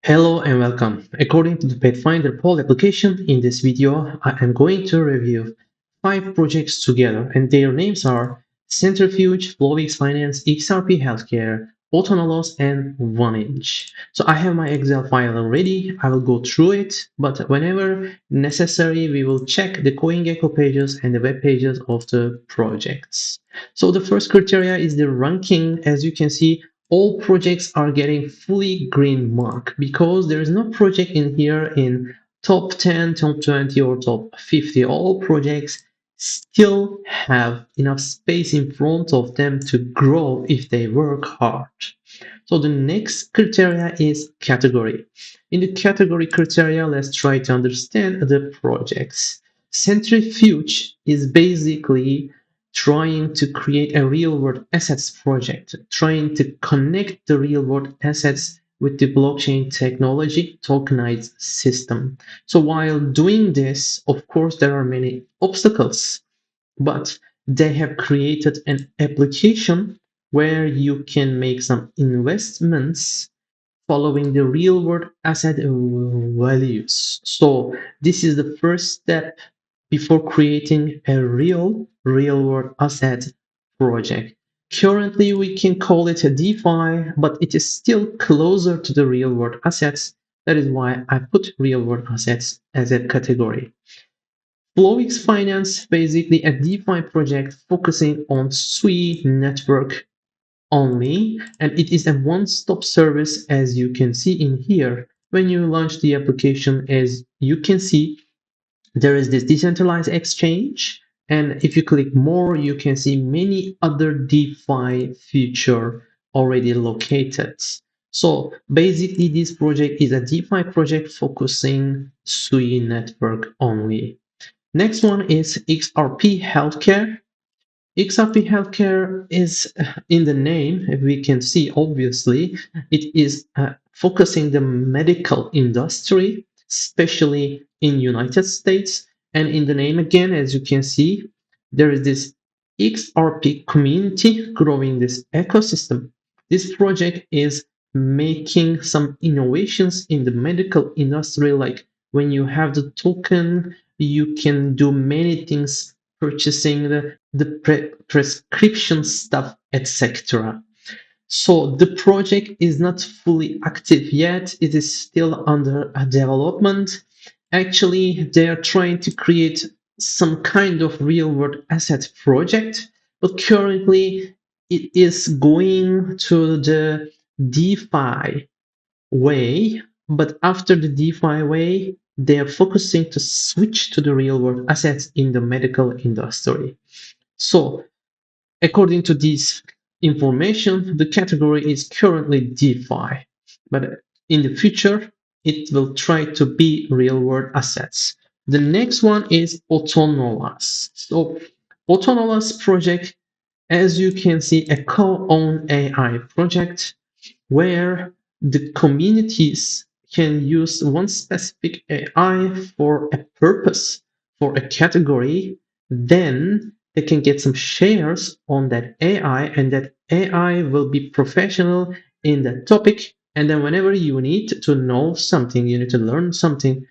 Hello and welcome. According to the Pathfinder poll application, in this video, I am going to review 5 projects together, and their names are Centrifuge, FlowX Finance, XRP Healthcare, Autonolas, and 1inch. So I have my Excel file ready. I will go through it, but whenever necessary, we will check the CoinGecko pages and the web pages of the projects. So the first criteria is the ranking. As you can see, all projects are getting fully green mark because there is no project in here in top 10, top 20, or top 50. All projects still have enough space in front of them to grow if they work hard. So the next criteria is category. In the category criteria, let's try to understand the projects. Centrifuge is basically trying to create a real world assets project, trying to connect the real world assets with the blockchain technology tokenized system. So while doing this, of course, there are many obstacles, but they have created an application where you can make some investments following the real world asset values. So this is the first step before creating a real world asset project. Currently, we can call it a DeFi, but it is still closer to the real world assets. That is why I put real world assets as a category. FlowX Finance, basically a DeFi project focusing on Sui network only, and it is a one-stop service, as you can see in here. When you launch the application, as you can see, there is this decentralized exchange, and if you click more, you can see many other DeFi feature already located. So basically, this project is a DeFi project focusing Sui network only. Next one is XRP Healthcare. XRP Healthcare is in the name, we can see obviously, it is focusing the medical industry, especially in United States. And in the name again, as you can see, there is this XRP community growing this ecosystem. This project is making some innovations in the medical industry, like when you have the token, you can do many things purchasing the prescription stuff, etc. So the project is not fully active yet. It is still under development. Actually, they are trying to create some kind of real world asset project, but currently it is going to the DeFi way, but after the DeFi way, they are focusing to switch to the real world assets in the medical industry. So, according to this information, the category is currently DeFi, but in the future, it will try to be real world assets. The next one is Autonolas. So, Autonolas project, as you can see, a co-owned AI project where the communities can use one specific AI for a purpose, for a category, then they can get some shares on that AI, and that AI will be professional in that topic. And then, whenever you need to know something, you need to learn something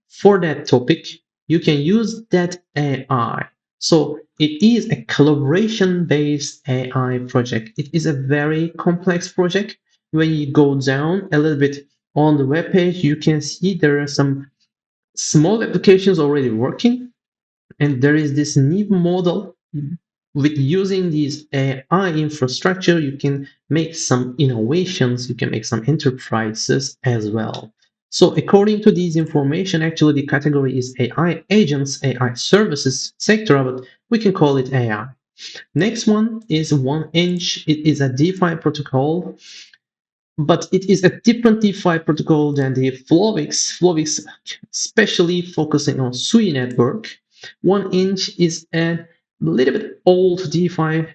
for that topic, you can use that AI. So it is a collaboration based AI project. It is a very complex project. When you go down a little bit on the web page, you can see there are some small applications already working, and there is this new model. With using these AI infrastructure, you can make some innovations, you can make some enterprises as well. So according to this information, actually the category is AI agents, AI services, etc., but we can call it AI. Next one is 1inch. It is a DeFi protocol, but it is a different DeFi protocol than the FlowX. FlowX especially focusing on Sui network. 1inch is a little bit old DeFi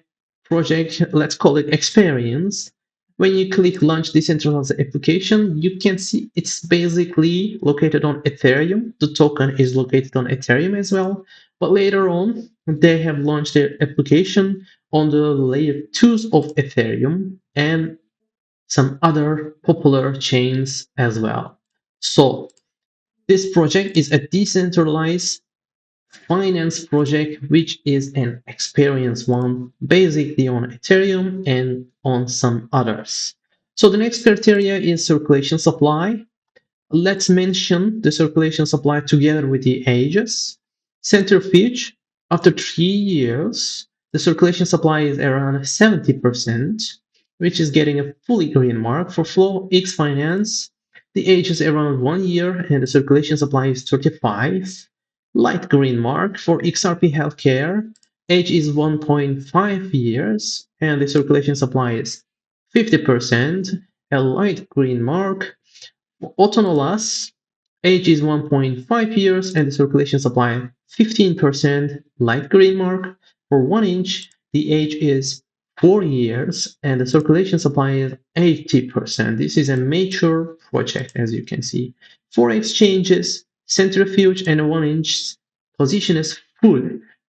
project, let's call it experience. When you click launch decentralized application, you can see it's basically located on Ethereum. The token is located on Ethereum as well. But later on, they have launched their application on the layer 2s of Ethereum, and some other popular chains as well. So this project is a decentralized finance project, which is an experienced one, basically on Ethereum and on some others. So the next criteria is circulation supply. Let's mention the circulation supply together with the ages. Centrifuge, after 3 years, the circulation supply is around 70%, which is getting a fully green mark. For FlowX Finance, the age is around 1 year and the circulation supply is 35, light green mark. For XRP Healthcare, age is 1.5 years and the circulation supply is 50%, a light green mark. Autonolas, age is 1.5 years and the circulation supply 15%, light green mark. For 1 inch, the age is 4 years and the circulation supply is 80%. This is a mature project, as you can see. 4 exchanges, Centrifuge and 1 inch position is full.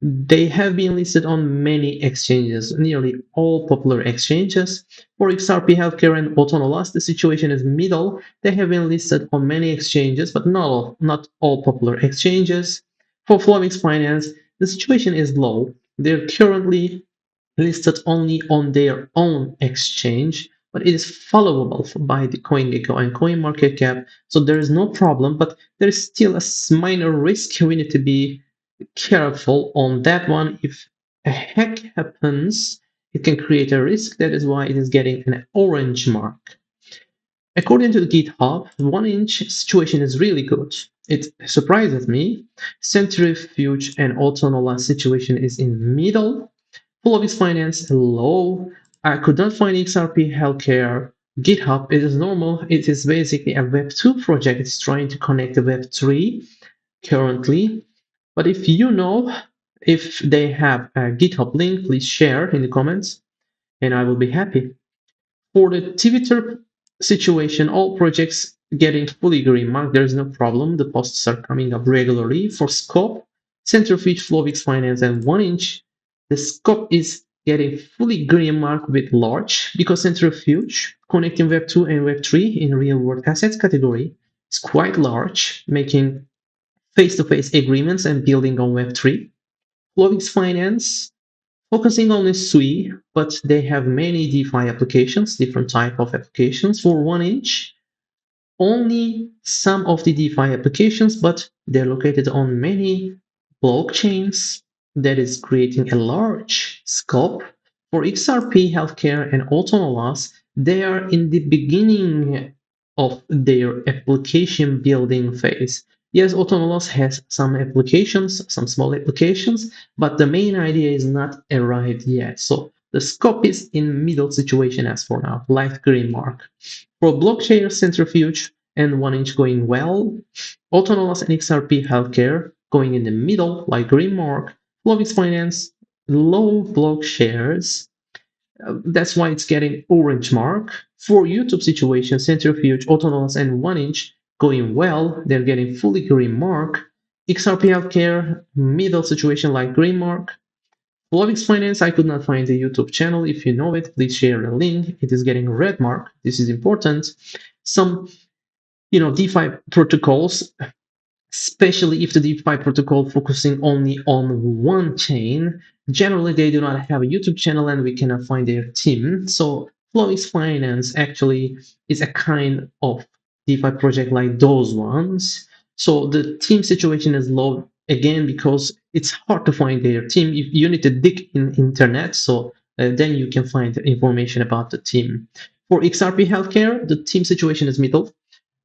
They have been listed on many exchanges, nearly all popular exchanges. For XRP Healthcare and Autonolas, the situation is middle. They have been listed on many exchanges, but not all popular exchanges. For FlowX Finance, the situation is low. They're currently listed only on their own exchange, but it is followable by the CoinGecko and CoinMarketCap, so there is no problem, but there is still a minor risk. We need to be careful on that one. If a hack happens, it can create a risk. That is why it is getting an orange mark. According to the GitHub, the 1 inch situation is really good. It surprises me. Centrifuge and Autonola situation is in middle. FlowX Finance low. I could not find XRP Healthcare. GitHub, it is normal. It is basically a Web2 project. It's trying to connect to Web3 currently. But if you know if they have a GitHub link, please share in the comments and I will be happy. For the Twitter situation, all projects getting fully green mark. There is no problem. The posts are coming up regularly. For Scope, Centrifuge, FlowX Finance, and 1 inch, the Scope is getting fully green mark with large because Centrifuge, connecting Web 2 and Web 3 in real world assets category, is quite large, making face-to-face agreements and building on Web 3. FlowX Finance, focusing on SUI, but they have many DeFi applications, different type of applications. For 1 inch, only some of the DeFi applications, but they're located on many blockchains that is creating a large scope. For XRP, healthcare, and Autonolas, they are in the beginning of their application building phase. Yes, Autonolas has some applications, some small applications, but the main idea is not arrived yet. So the scope is in middle situation as for now, light green mark. For blockchain Centrifuge and 1 inch going well, Autonolas and XRP Healthcare going in the middle, like green mark, FlowX Finance, low block shares. That's why it's getting orange mark. For YouTube situation, Centrifuge, Autonolas, and 1 inch going well, they're getting fully green mark. XRP Healthcare, middle situation like green mark. FlowX Finance, I could not find the YouTube channel. If you know it, please share the link. It is getting red mark. This is important. Some, DeFi protocols, especially if the DeFi protocol focusing only on one chain, generally they do not have a YouTube channel and we cannot find their team. So FlowX Finance actually is a kind of DeFi project like those ones. So the team situation is low again because it's hard to find their team. You need to dig in internet, so then you can find information about the team. For XRP Healthcare, the team situation is middle.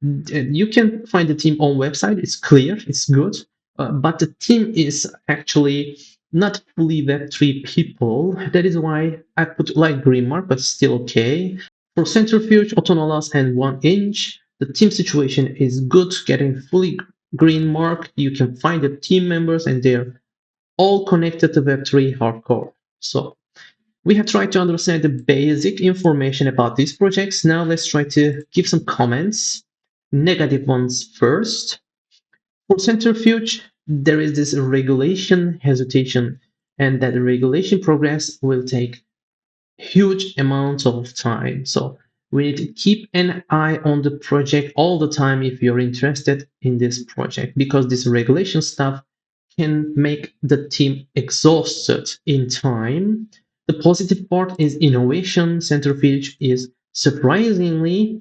You can find the team on website. It's clear, it's good, but the team is actually not fully Web3 people. That is why I put light green mark, but still okay. For Centrifuge, Autonolas, and 1 inch, the team situation is good, getting fully green mark. You can find the team members and they're all connected to Web3 hardcore. So we have tried to understand the basic information about these projects. Now let's try to give some comments. Negative ones first. For Centrifuge, there is this regulation hesitation, and that regulation progress will take huge amounts of time. So We need to keep an eye on the project all the time if you're interested in this project, because this regulation stuff can make the team exhausted in time. The positive part is innovation. Centrifuge is surprisingly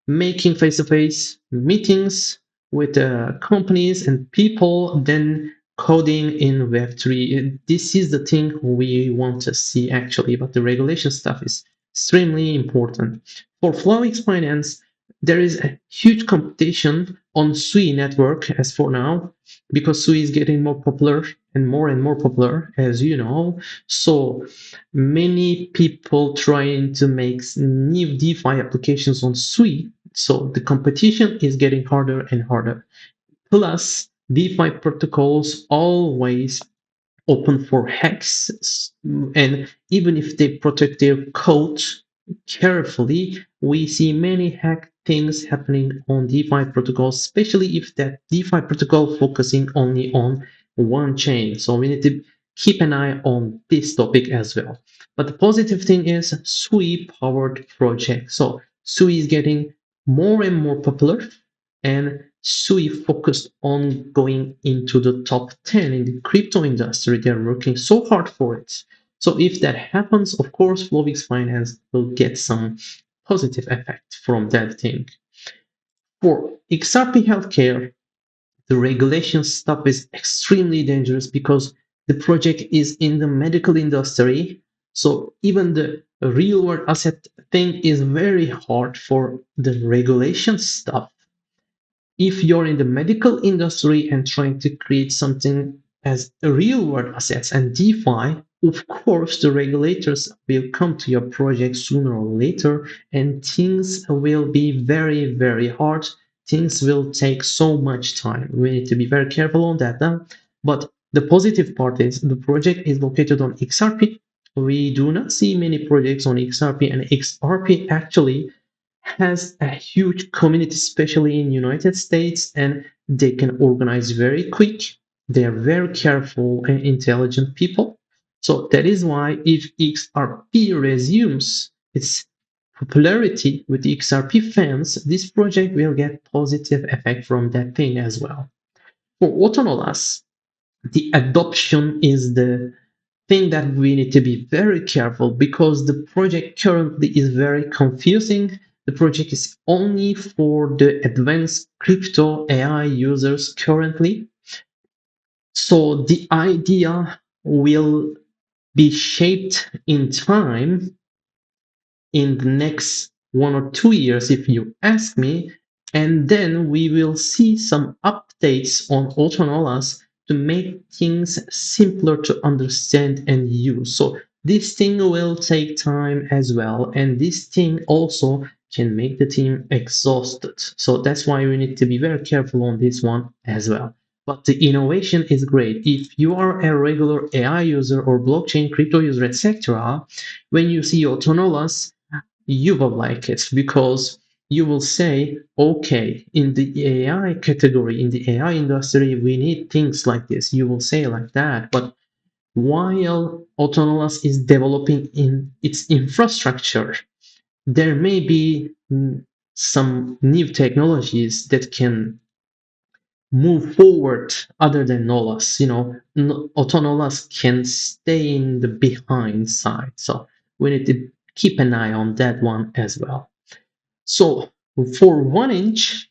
making face-to-face meetings with companies and people, then coding in Web3. This is the thing we want to see actually, but the regulation stuff is extremely important. For FlowX Finance, there is a huge competition on Sui network as for now, because Sui is getting more popular and more popular, as you know. So many people trying to make new DeFi applications on Sui. So the competition is getting harder and harder. Plus, DeFi protocols always open for hacks, and even if they protect their code carefully, we see many hack things happening on DeFi protocols, especially if that DeFi protocol focusing only on one chain. So we need to keep an eye on this topic as well. But the positive thing is Sui powered project. So Sui is getting more and more popular, and Sui focused on going into the top 10 in the crypto industry. They're working so hard for it. So if that happens, of course, FlowX Finance will get some positive effect from that thing. For XRP Healthcare, the regulation stuff is extremely dangerous because the project is in the medical industry. So even the real world asset thing is very hard for the regulation stuff. If you're in the medical industry and trying to create something as a real world assets and DeFi, of course, the regulators will come to your project sooner or later, and things will be very, very hard. Things will take so much time. We need to be very careful on that. But the positive part is the project is located on XRP. We do not see many projects on XRP, and XRP actually has a huge community, especially in United States, and they can organize very quick. They are very careful and intelligent people. So that is why if XRP resumes its popularity with the XRP fans, this project will get positive effect from that thing as well. For Autonolas, the adoption is the thing that we need to be very careful, because the project currently is very confusing. The project is only for the advanced crypto AI users currently. So the idea will be shaped in time in the next 1 or 2 years, if you ask me. And then we will see some updates on Autonolas to make things simpler to understand and use. So this thing will take time as well. And this thing also can make the team exhausted. So that's why we need to be very careful on this one as well. But the innovation is great. If you are a regular AI user or blockchain crypto user, etc., when you see Autonolas, you will like it, because you will say, okay, in the AI category, in the AI industry, we need things like this. You will say like that. But while Autonomous is developing in its infrastructure, there may be some new technologies that can move forward other than Nolas. Autonolas can stay in the behind side. So we need to keep an eye on that one as well. So for 1inch,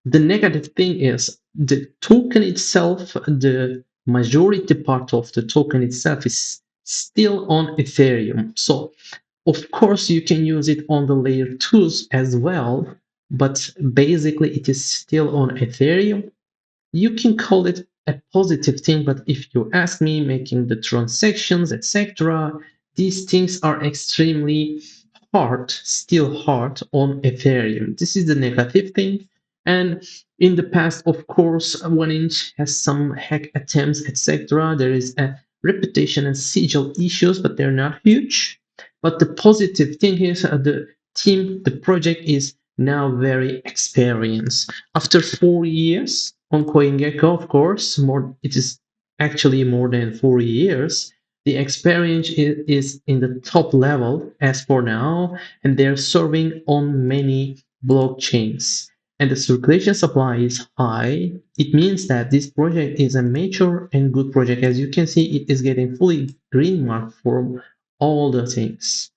the negative thing is the token itself, the majority part of the token itself is still on Ethereum. So of course you can use it on the layer 2s as well, but basically it is still on Ethereum. You can call it a positive thing, but if you ask me, making the transactions, etc., these things are extremely hard, still hard on Ethereum. This is the negative thing. And in the past, of course, 1inch has some hack attempts, etc. There is a reputation and sigil issues, but they're not huge. But the positive thing is the team, the project is now very experienced. After 4 years on CoinGecko, of course, it is actually more than 4 years. The experience is in the top level as for now, and they're serving on many blockchains. And the circulation supply is high. It means that this project is a mature and good project. As you can see, it is getting fully green mark for all the things.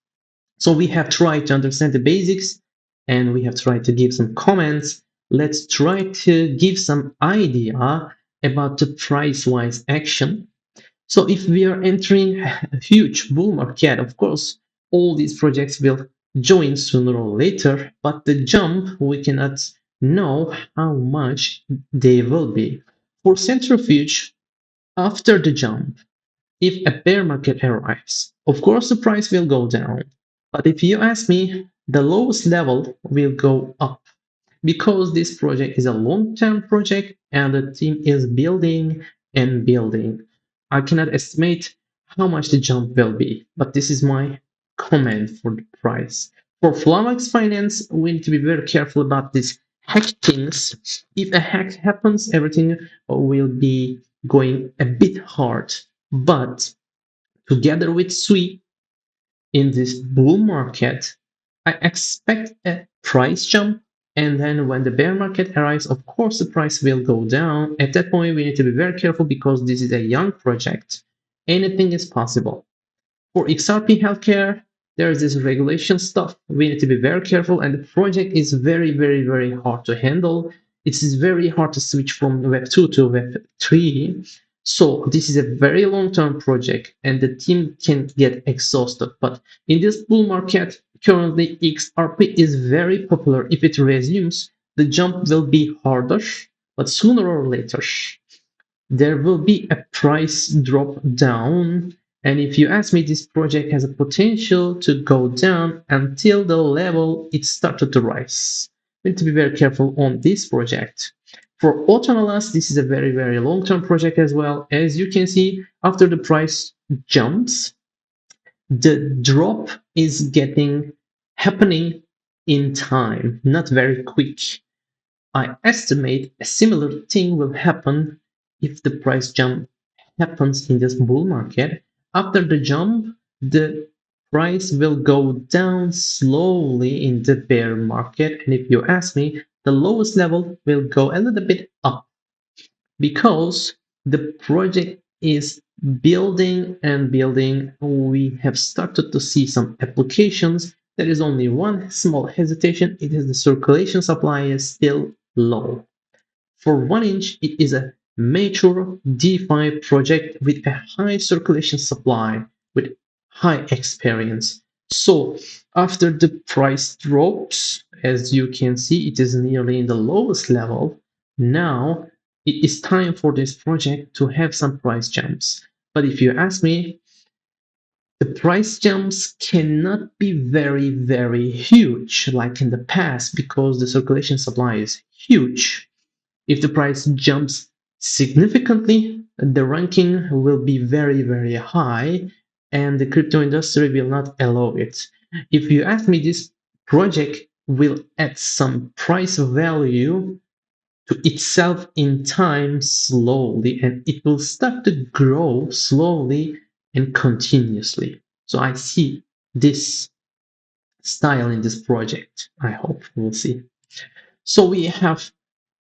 So we have tried to understand the basics and we have tried to give some comments. Let's try to give some idea about the price-wise action. So if we are entering a huge bull market, of course, all these projects will join sooner or later, but the jump, we cannot know how much they will be. For Centrifuge, after the jump, if a bear market arrives, of course the price will go down. But if you ask me, the lowest level will go up because this project is a long-term project and the team is building and building. I cannot estimate how much the jump will be, but this is my comment for the price. For FlowX Finance, we need to be very careful about these hack things. If a hack happens, everything will be going a bit hard. But together with Sui, in this bull market, I expect a price jump. And then when the bear market arrives, of course, the price will go down. At that point, we need to be very careful because this is a young project. Anything is possible. For XRP healthcare, there is this regulation stuff. We need to be very careful, and the project is very, very, very hard to handle. It is very hard to switch from Web 2 to Web 3. So this is a very long-term project, and the team can get exhausted. But in this bull market, currently XRP is very popular. If it resumes, the jump will be harder, but sooner or later there will be a price drop down. And if you ask me, this project has a potential to go down until the level it started to rise. We need to be very careful on this project. For Autonolas, this is a very, very long-term project as well. As you can see, after the price jumps, the drop is getting happening in time, not very quick. I estimate a similar thing will happen if the price jump happens in this bull market. After the jump, the price will go down slowly in the bear market. And if you ask me, the lowest level will go a little bit up because the project is building and building. We have started to see some applications. There is only one small hesitation. It is the circulation supply is still low. For 1inch, it is a mature DeFi project with a high circulation supply, with high experience. So after the price drops, as you can see, it is nearly in the lowest level. Now it is time for this project to have some price jumps. But if you ask me, the price jumps cannot be very, very huge like in the past because the circulation supply is huge. If the price jumps significantly, the ranking will be very, very high, and the crypto industry will not allow it. If you ask me, this project will add some price value to itself in time slowly, and it will start to grow slowly and continuously. So I see this style in this project. I hope we'll see. So we have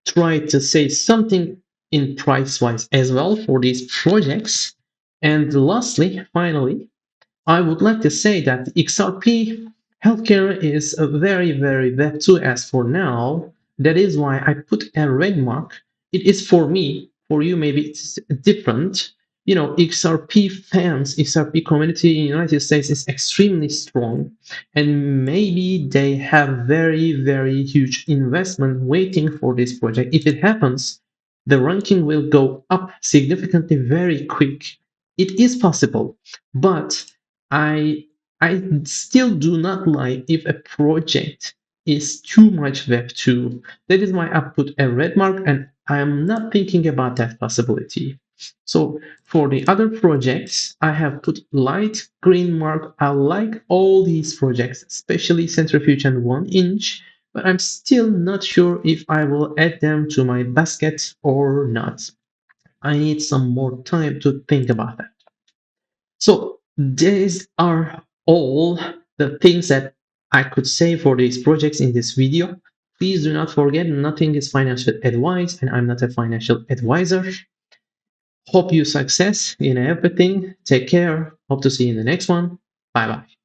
tried to say something in price wise as well for these projects. And lastly, finally, I would like to say that XRP healthcare is a very, very Web2 as for now. That is why I put a red mark. It is for me, for you, maybe it's different. You know, XRP fans, XRP community in the United States is extremely strong, and maybe they have very, very huge investment waiting for this project. If it happens, the ranking will go up significantly very quick. It is possible, but I I still do not like if a project is too much Web 2. That is why I put a red mark and I am not thinking about that possibility. So for the other projects, I have put light green mark. I like all these projects, especially Centrifuge and 1inch, but I'm still not sure if I will add them to my basket or not. I need some more time to think about that. So these are all the things that I could say for these projects in this video. Please do not forget, nothing is financial advice, and I'm not a financial advisor. Hope you success in everything. Take care. Hope to see you in the next one. Bye bye.